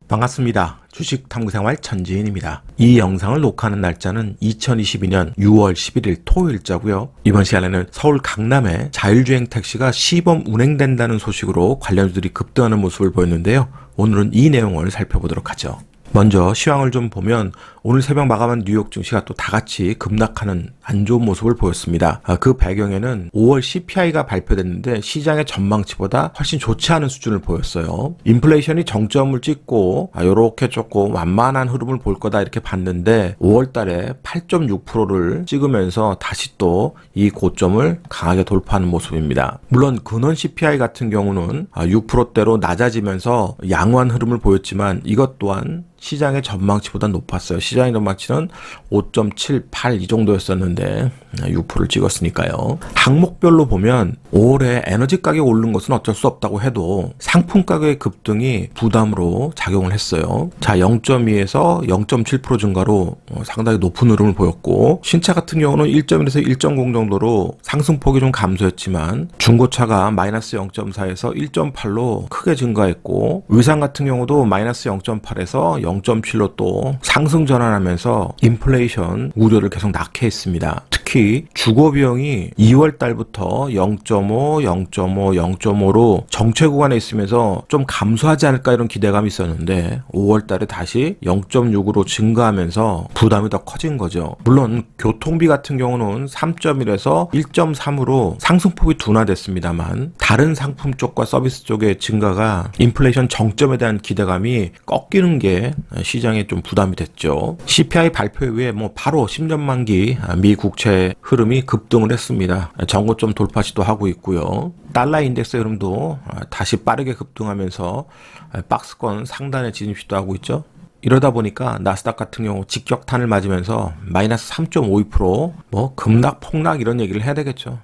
반갑습니다. 주식탐구생활 천지인입니다. 이 영상을 녹화하는 날짜는 2022년 6월 11일 토요일자고요. 이번 시간에는 서울 강남에 자율주행 택시가 시범 운행된다는 소식으로 관련주들이 급등하는 모습을 보였는데요. 오늘은 이 내용을 살펴보도록 하죠. 먼저 시황을 좀 보면 오늘 새벽 마감한 뉴욕 증시가 또 다같이 급락하는 안 좋은 모습을 보였습니다. 그 배경에는 5월 CPI가 발표됐는데 시장의 전망치보다 훨씬 좋지 않은 수준을 보였어요. 인플레이션이 정점을 찍고 이렇게 조금 완만한 흐름을 볼 거다 이렇게 봤는데 5월 달에 8.6%를 찍으면서 다시 또 이 고점을 강하게 돌파하는 모습입니다. 물론 근원 CPI 같은 경우는 6%대로 낮아지면서 양호한 흐름을 보였지만 이것 또한 시장의 전망치보다 높았어요. 시장의 전망치는 5.78 이 정도였었는데 6%를 찍었으니까요. 항목별로 보면 올해 에너지 가격 오른 것은 어쩔 수 없다고 해도 상품 가격의 급등이 부담으로 작용을 했어요. 자, 0.2에서 0.7% 증가로 상당히 높은 흐름을 보였고, 신차 같은 경우는 1.1에서 1.0 정도로 상승폭이 좀 감소했지만 중고차가 마이너스 0.4에서 1.8로 크게 증가했고, 위상 같은 경우도 마이너스 0.8에서 0.7로 또 상승 전환하면서 인플레이션 우려를 계속 낳게 했습니다. 특히 주거비용이 2월 달부터 0.5, 0.5, 0.5로 정체 구간에 있으면서 좀 감소하지 않을까 이런 기대감이 있었는데 5월 달에 다시 0.6으로 증가하면서 부담이 더 커진 거죠. 물론 교통비 같은 경우는 3.1에서 1.3으로 상승폭이 둔화됐습니다만 다른 상품 쪽과 서비스 쪽의 증가가 인플레이션 정점에 대한 기대감이 꺾이는 게 시장에 좀 부담이 됐죠. CPI 발표 이후에 바로 10년 만기 미 국채 흐름이 급등을 했습니다. 전고점 돌파 시도하고 있고요. 달러 인덱스 흐름도 다시 빠르게 급등하면서 박스권 상단에 진입 시도하고 있죠. 이러다 보니까 나스닥 같은 경우 직격탄을 맞으면서 마이너스 3.52% 급락 폭락 이런 얘기를 해야 되겠죠.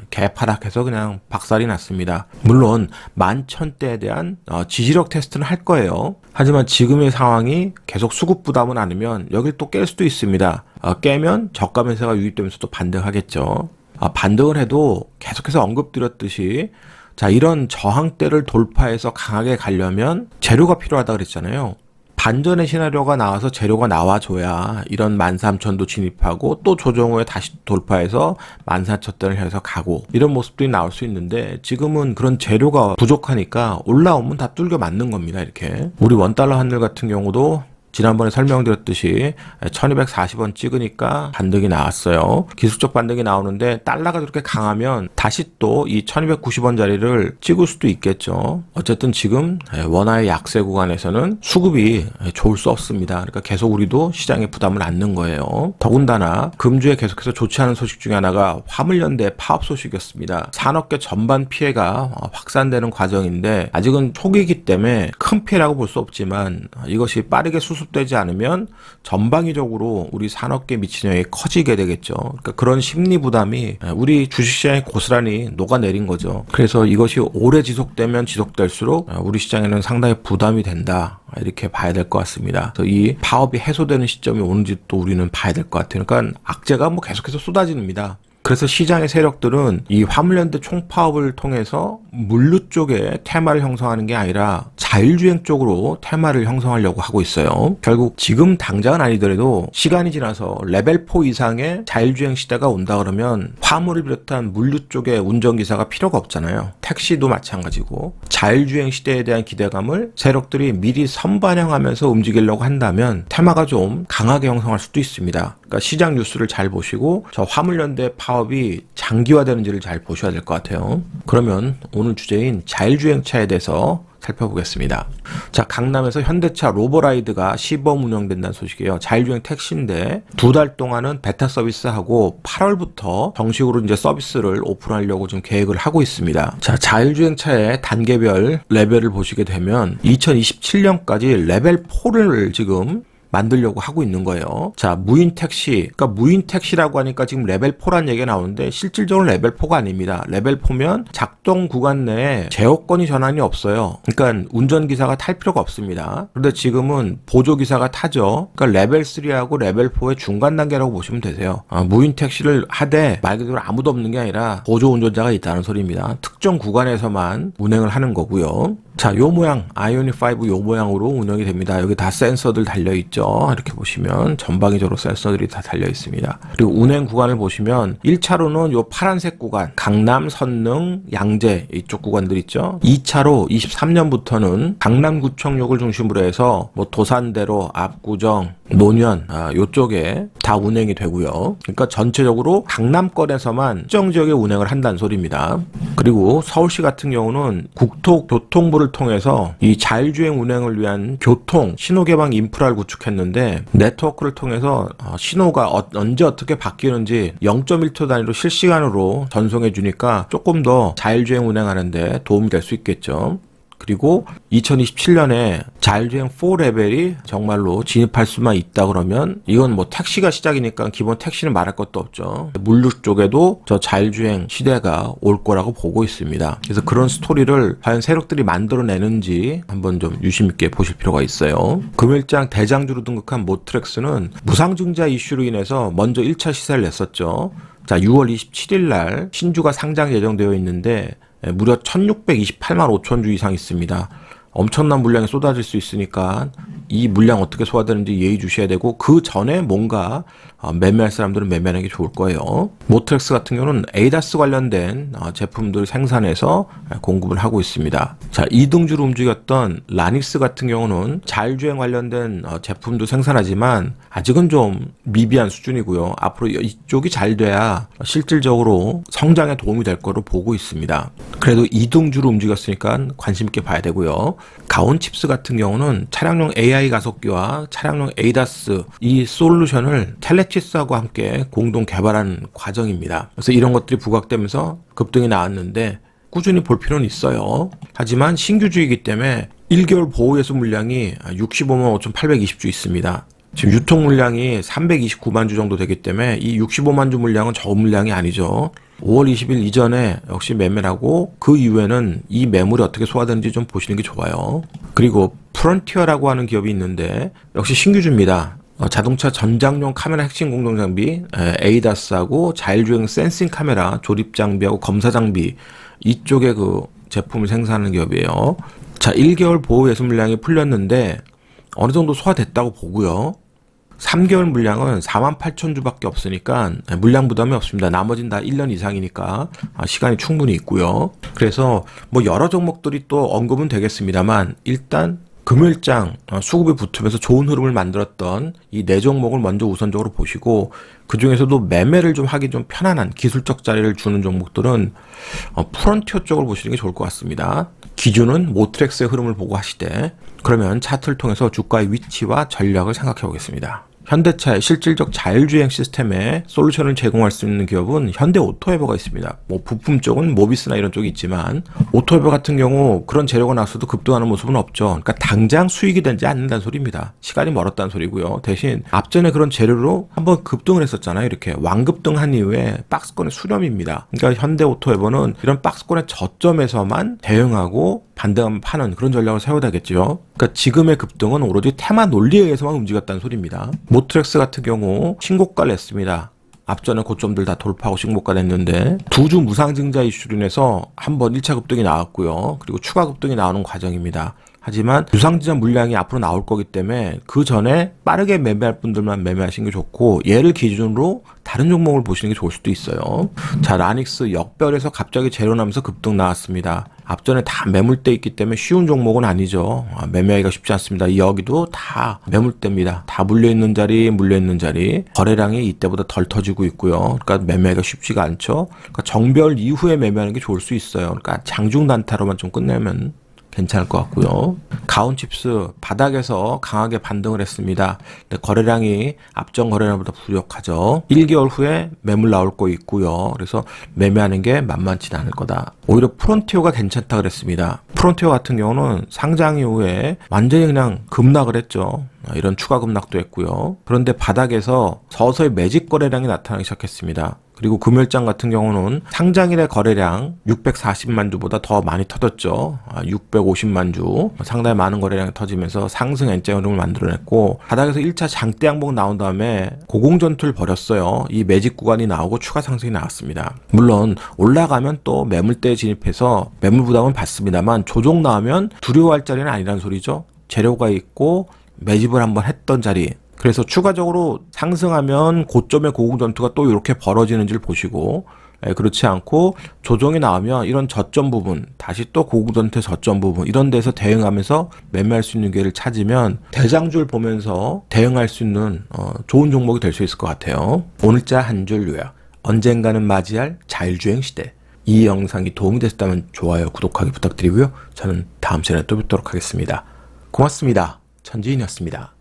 개파락해서 그냥 박살이 났습니다. 물론 11,000대에 대한 지지력 테스트는 할 거예요. 하지만 지금의 상황이 계속 수급 부담은 않으면 여길 또 깰 수도 있습니다. 깨면 저가 매수가 유입되면서 또 반등하겠죠. 반등을 해도 계속해서 언급드렸듯이 자, 이런 저항대를 돌파해서 강하게 가려면 재료가 필요하다 그랬잖아요. 반전의 시나리오가 나와서 재료가 나와줘야 이런 13,000도 진입하고 또 조정 후에 다시 돌파해서 14,000대를 해서 가고 이런 모습들이 나올 수 있는데 지금은 그런 재료가 부족하니까 올라오면 다 뚫겨 맞는 겁니다. 이렇게 우리 원달러 환율 같은 경우도 지난번에 설명드렸듯이 1240원 찍으니까 반등이 나왔어요. 기술적 반등이 나오는데 달러가 그렇게 강하면 다시 또 이 1290원짜리를 찍을 수도 있겠죠. 어쨌든 지금 원화의 약세 구간에서는 수급이 좋을 수 없습니다. 그러니까 계속 우리도 시장에 부담을 안는 거예요. 더군다나 금주에 계속해서 좋지 않은 소식 중에 하나가 화물연대 파업 소식이었습니다. 산업계 전반 피해가 확산되는 과정인데 아직은 초기이기 때문에 큰 피해라고 볼 수 없지만 이것이 빠르게 수습되지 않으면 전방위적으로 우리 산업계에 미치는 영향이 커지게 되겠죠. 그러니까 그런 심리 부담이 우리 주식시장에 고스란히 녹아내린 거죠. 그래서 이것이 오래 지속되면 지속될수록 우리 시장에는 상당히 부담이 된다. 이렇게 봐야 될 것 같습니다. 그래서 이 파업이 해소되는 시점이 오는지 또 우리는 봐야 될 것 같아요. 그러니까 악재가 계속해서 쏟아집니다. 그래서 시장의 세력들은 이 화물연대 총파업을 통해서 물류 쪽에 테마를 형성하는 게 아니라 자율주행 쪽으로 테마를 형성하려고 하고 있어요. 결국 지금 당장은 아니더라도 시간이 지나서 레벨 4 이상의 자율주행 시대가 온다 그러면 화물을 비롯한 물류 쪽에 운전기사가 필요가 없잖아요. 택시도 마찬가지고 자율주행 시대에 대한 기대감을 세력들이 미리 선반영하면서 움직이려고 한다면 테마가 좀 강하게 형성할 수도 있습니다. 그러니까 시장 뉴스를 잘 보시고 저 화물연대 파업이 장기화되는지를 잘 보셔야 될 것 같아요. 그러면 오늘 주제인 자율주행차에 대해서 살펴보겠습니다. 자, 강남에서 현대차 로보라이드가 시범 운영된다는 소식이에요. 자율주행 택시인데 2달 동안은 베타 서비스하고 8월부터 정식으로 이제 서비스를 오픈하려고 지금 계획을 하고 있습니다. 자, 자율주행차의 단계별 레벨을 보시게 되면 2027년까지 레벨 4를 지금 만들려고 하고 있는 거예요. 자, 무인 택시. 그러니까 무인 택시라고 하니까 지금 레벨 4란 얘기가 나오는데 실질적으로 레벨 4가 아닙니다. 레벨 4면 작동 구간 내에 제어권이 전환이 없어요. 그러니까 운전기사가 탈 필요가 없습니다. 그런데 지금은 보조기사가 타죠. 그러니까 레벨 3하고 레벨 4의 중간 단계라고 보시면 되세요. 무인 택시를 하되 말 그대로 아무도 없는 게 아니라 보조 운전자가 있다는 소리입니다. 특정 구간에서만 운행을 하는 거고요. 자, 요 모양, 아이오닉 5 요 모양으로 운영이 됩니다. 여기 다 센서들 달려있죠. 이렇게 보시면 전방위적으로 센서들이 다 달려있습니다. 그리고 운행 구간을 보시면 1차로는 요 파란색 구간, 강남, 선릉, 양재 이쪽 구간들 있죠. 2차로 23년부터는 강남구청역을 중심으로 해서 뭐 도산대로, 압구정, 노년 요쪽에 다 운행이 되고요. 그러니까 전체적으로 강남권에서만 특정 지역에 운행을 한다는 소리입니다. 그리고 서울시 같은 경우는 국토교통부를 통해서 이 자율주행 운행을 위한 교통 신호개방 인프라를 구축했는데 네트워크를 통해서 신호가 언제 어떻게 바뀌는지 0.1초 단위로 실시간으로 전송해 주니까 조금 더 자율주행 운행하는데 도움이 될 수 있겠죠. 그리고 2027년에 자율주행 4 레벨이 정말로 진입할 수만 있다 그러면 이건 뭐 택시가 시작이니까 기본 택시는 말할 것도 없죠. 물류 쪽에도 저 자율주행 시대가 올 거라고 보고 있습니다. 그래서 그런 스토리를 과연 세력들이 만들어내는지 한번 좀 유심 있게 보실 필요가 있어요. 금일장 대장주로 등극한 모트렉스는 무상증자 이슈로 인해서 먼저 1차 시세를 냈었죠. 자, 6월 27일 날 신주가 상장 예정되어 있는데 무려 1628만 5천 주 이상 있습니다. 엄청난 물량이 쏟아질 수 있으니까 이 물량 어떻게 소화되는지 예의주시해야 되고 그 전에 뭔가 매매할 사람들은 매매하는 게 좋을 거예요. 모트렉스 같은 경우는 ADAS 관련된 제품들 생산해서 공급을 하고 있습니다. 자, 이등주로 움직였던 라닉스 같은 경우는 자율주행 관련된 제품도 생산하지만 아직은 좀 미비한 수준이고요. 앞으로 이쪽이 잘 돼야 실질적으로 성장에 도움이 될 거로 보고 있습니다. 그래도 이등주로 움직였으니까 관심 있게 봐야 되고요. 가온칩스 같은 경우는 차량용 AI 가속기와 차량용 ADAS 이 솔루션을 텔레치스하고 함께 공동 개발한 과정입니다. 그래서 이런 것들이 부각되면서 급등이 나왔는데 꾸준히 볼 필요는 있어요. 하지만 신규주이기 때문에 1개월 보호 예수 물량이 65만 5,820주 있습니다. 지금 유통 물량이 329만 주 정도 되기 때문에 이 65만 주 물량은 적은 물량이 아니죠. 5월 20일 이전에 역시 매매를 하고 그 이후에는 이 매물이 어떻게 소화되는지 좀 보시는 게 좋아요. 그리고 프론티어라고 하는 기업이 있는데 역시 신규주입니다. 자동차 전장용 카메라 핵심 공동 장비 ADAS하고 자율주행 센싱 카메라 조립 장비하고 검사 장비 이쪽에 그 제품을 생산하는 기업이에요. 자, 1개월 보호 예수 물량이 풀렸는데 어느 정도 소화됐다고 보고요. 3개월 물량은 48,000주밖에 없으니까 물량 부담이 없습니다. 나머지는 다 1년 이상이니까 시간이 충분히 있고요. 그래서 뭐 여러 종목들이 또 언급은 되겠습니다만 일단 금일장 수급이 붙으면서 좋은 흐름을 만들었던 이 네 종목을 먼저 우선적으로 보시고 그 중에서도 매매를 좀 하기 좀 편안한 기술적 자리를 주는 종목들은 프론티어 쪽을 보시는 게 좋을 것 같습니다. 기준은 모트렉스의 흐름을 보고 하시되 그러면 차트를 통해서 주가의 위치와 전략을 생각해 보겠습니다. 현대차의 실질적 자율주행 시스템에 솔루션을 제공할 수 있는 기업은 현대오토에버가 있습니다. 뭐 부품 쪽은 모비스나 이런 쪽이 있지만 오토에버 같은 경우 그런 재료가 나왔어도 급등하는 모습은 없죠. 그러니까 당장 수익이 되지 않는다는 소리입니다. 시간이 멀었다는 소리고요. 대신 앞전에 그런 재료로 한번 급등을 했었잖아요. 이렇게 왕급등한 이후에 박스권의 수렴입니다. 그러니까 현대오토에버는 이런 박스권의 저점에서만 대응하고 반등하면 파는 그런 전략을 세워야 되겠죠. 그러니까 지금의 급등은 오로지 테마 논리에 의해서만 움직였다는 소리입니다. 모트렉스 같은 경우 신고가를 냈습니다. 앞전에 고점들 다 돌파하고 신고가 냈는데 두 주 무상증자 이슈로 인해서 한번 1차 급등이 나왔고요. 그리고 추가 급등이 나오는 과정입니다. 하지만 유상증자 물량이 앞으로 나올 거기 때문에 그 전에 빠르게 매매할 분들만 매매하시는 게 좋고 얘를 기준으로 다른 종목을 보시는 게 좋을 수도 있어요. 자, 라닉스 역별에서 갑자기 재료나면서 급등 나왔습니다. 앞전에 다 매물대 있기 때문에 쉬운 종목은 아니죠. 매매하기가 쉽지 않습니다. 여기도 다 매물대입니다. 다 물려있는 자리 거래량이 이때보다 덜 터지고 있고요. 그러니까 매매하기가 쉽지가 않죠. 그러니까 정별 이후에 매매하는 게 좋을 수 있어요. 그러니까 장중 단타로만 좀 끝내면 괜찮을 것 같고요. 가온칩스 바닥에서 강하게 반등을 했습니다. 근데 거래량이 앞전 거래량보다 부족하죠. 1개월 후에 매물 나올 거 있고요. 그래서 매매하는 게 만만치는 않을 거다. 오히려 프론티어가 괜찮다 그랬습니다. 프론티어 같은 경우는 상장 이후에 완전히 그냥 급락을 했죠. 이런 추가 급락도 했고요. 그런데 바닥에서 서서히 매집 거래량이 나타나기 시작했습니다. 그리고 금요일장 같은 경우는 상장일의 거래량 640만 주보다 더 많이 터졌죠. 650만 주. 상당히 많은 거래량이 터지면서 상승 N자 흐름을 만들어냈고, 바닥에서 1차 장대 양봉 나온 다음에 고공전투를 벌였어요. 이 매집 구간이 나오고 추가 상승이 나왔습니다. 물론 올라가면 또 매물대에 진입해서 매물 부담은 받습니다만, 조정 나오면 두려워할 자리는 아니란 소리죠. 재료가 있고 매집을 한번 했던 자리. 그래서 추가적으로 상승하면 고점의 고공전투가 또 이렇게 벌어지는지를 보시고, 그렇지 않고 조정이 나오면 이런 저점 부분, 다시 또 고공전투의 저점 부분, 이런 데서 대응하면서 매매할 수 있는 기회를 찾으면 대장줄 보면서 대응할 수 있는 좋은 종목이 될 수 있을 것 같아요. 오늘자 한 줄 요약. 언젠가는 맞이할 자율주행 시대. 이 영상이 도움이 됐다면 좋아요, 구독하기 부탁드리고요. 저는 다음 시간에 또 뵙도록 하겠습니다. 고맙습니다. 천지인이었습니다.